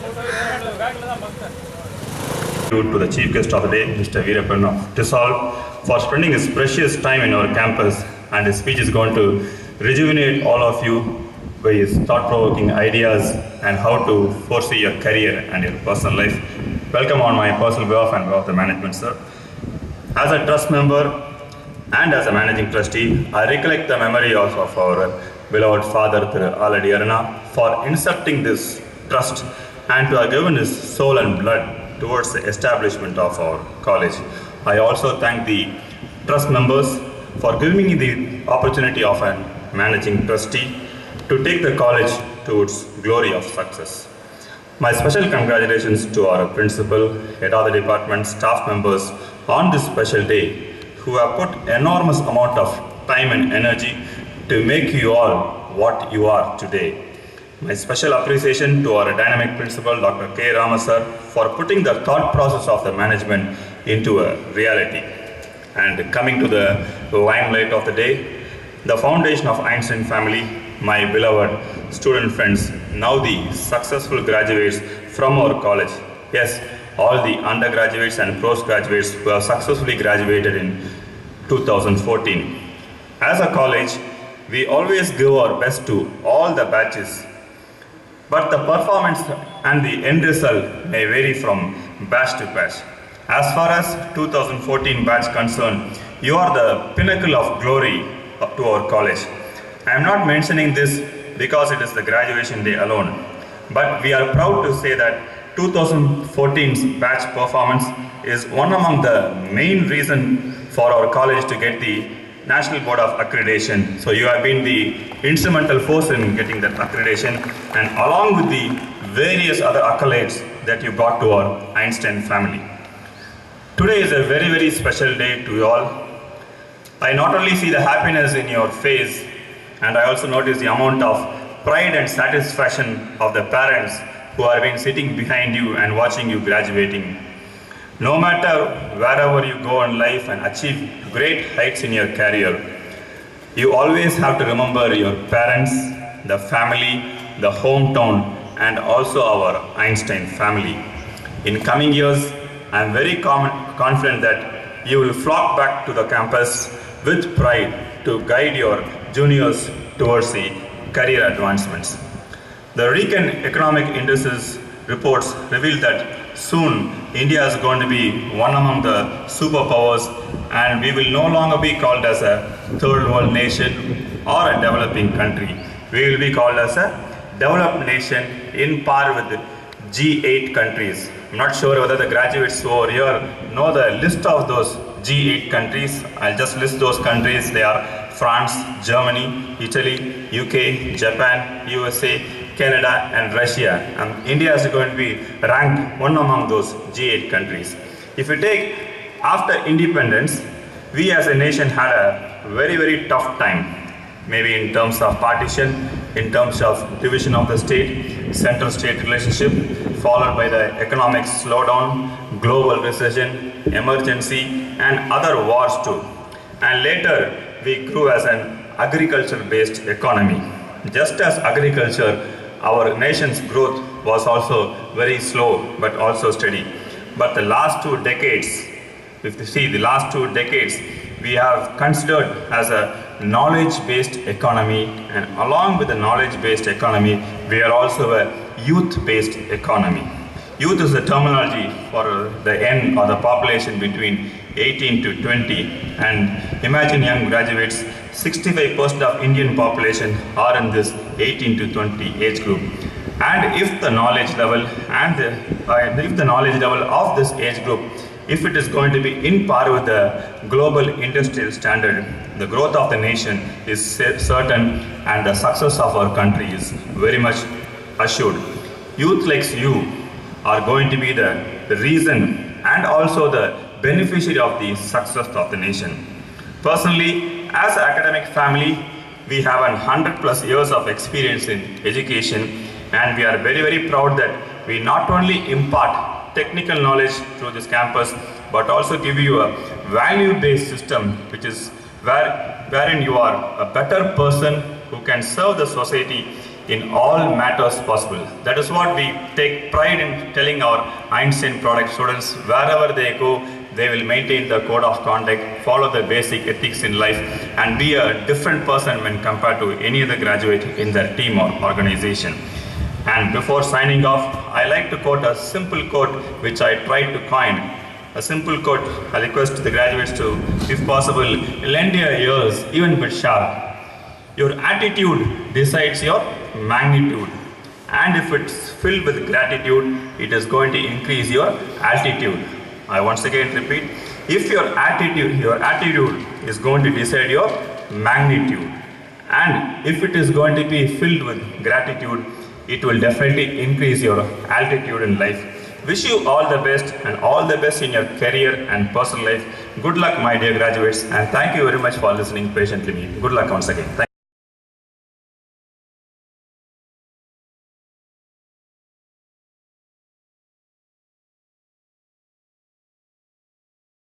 To the chief guest of the day, Mr. Veerappan of TESOL, for spending his precious time in our campus, and his speech is going to rejuvenate all of you by his thought-provoking ideas and how to foresee your career and your personal life. Welcome on my personal behalf and behalf of the management, sir. As a trust member and as a managing trustee, I recollect the memory of our beloved father, Thiru Aladi Aruna, for instructing this trust and to have given his soul and blood towards the establishment of our college. I also thank the trust members for giving me the opportunity of a managing trustee to take the college to its glory of success. My special congratulations to our principal, head of the department, staff members on this special day who have put enormous amount of time and energy to make you all what you are today. My special appreciation to our dynamic principal, Dr. K. Rama sir, for putting the thought process of the management into a reality. And coming to the limelight of the day, the foundation of Einstein family, my beloved student friends, now the successful graduates from our college. Yes, all the undergraduates and postgraduates who have successfully graduated in 2014. As a college, we always give our best to all the batches, but the performance and the end result may vary from batch to batch. As far as 2014 batch concerned, you are the pinnacle of glory to our college. I am not mentioning this because it is the graduation day alone, but we are proud to say that 2014's batch performance is one among the main reasons for our college to get the National Board of Accreditation. So you have been the instrumental force in getting that accreditation, and along with the various other accolades that you brought to our Einstein family. Today is a very, very special day to you all. I not only see the happiness in your face, and I also notice the amount of pride and satisfaction of the parents who have been sitting behind you and watching you graduating. No matter wherever you go in life and achieve great heights in your career, you always have to remember your parents, the family, the hometown, and also our Einstein family. In coming years, I am very confident that you will flock back to the campus with pride to guide your juniors towards the career advancements. The recent economic indices reports reveal that soon India is going to be one among the superpowers, and we will no longer be called as a third world nation or a developing country. We will be called as a developed nation in par with the G8 countries. I'm not sure whether the graduates over here know the list of those G8 countries. I'll just list those countries. They are France, Germany, Italy, UK, Japan, USA, Canada, and Russia. And India is going to be ranked one among those G8 countries. If you take after independence, we as a nation had a very, very tough time. Maybe in terms of partition, in terms of division of the state, center-state relationship, followed by the economic slowdown, global recession, emergency, and other wars too. And later, we grew as an agriculture-based economy. Just as agriculture, our nation's growth was also very slow, but also steady. But the last 2 decades, if you see the last 2 decades, we have considered as a knowledge-based economy, and along with the knowledge-based economy, we are also a youth-based economy. Youth is the terminology for the end or the population between 18 to 20, and imagine young graduates, 65% of Indian population are in this 18 to 20 age group. And if the knowledge level of this age group, if it is going to be in par with the global industrial standard, the growth of the nation is certain, and the success of our country is very much assured. Youth like you are going to be the reason and also the beneficiary of the success of the nation. Personally, as an academic family, we have 100+ years of experience in education, and we are very, very proud that we not only impart technical knowledge through this campus, but also give you a value-based system, which is wherein you are a better person who can serve the society in all matters possible. That is what we take pride in telling our Einstein product students. Wherever they go, they will maintain the code of conduct, follow the basic ethics in life, and be a different person when compared to any other graduate in their team or organization. And before signing off, I like to quote a simple quote which I tried to coin. A simple quote I request the graduates to, if possible, lend your ears even bit sharp. Your attitude decides your magnitude. And if it's filled with gratitude, it is going to increase your altitude. I once again repeat, if your attitude is going to decide your magnitude. And if it is going to be filled with gratitude, it will definitely increase your altitude in life. Wish you all the best and all the best in your career and personal life. Good luck, my dear graduates, and thank you very much for listening patiently. Good luck once again.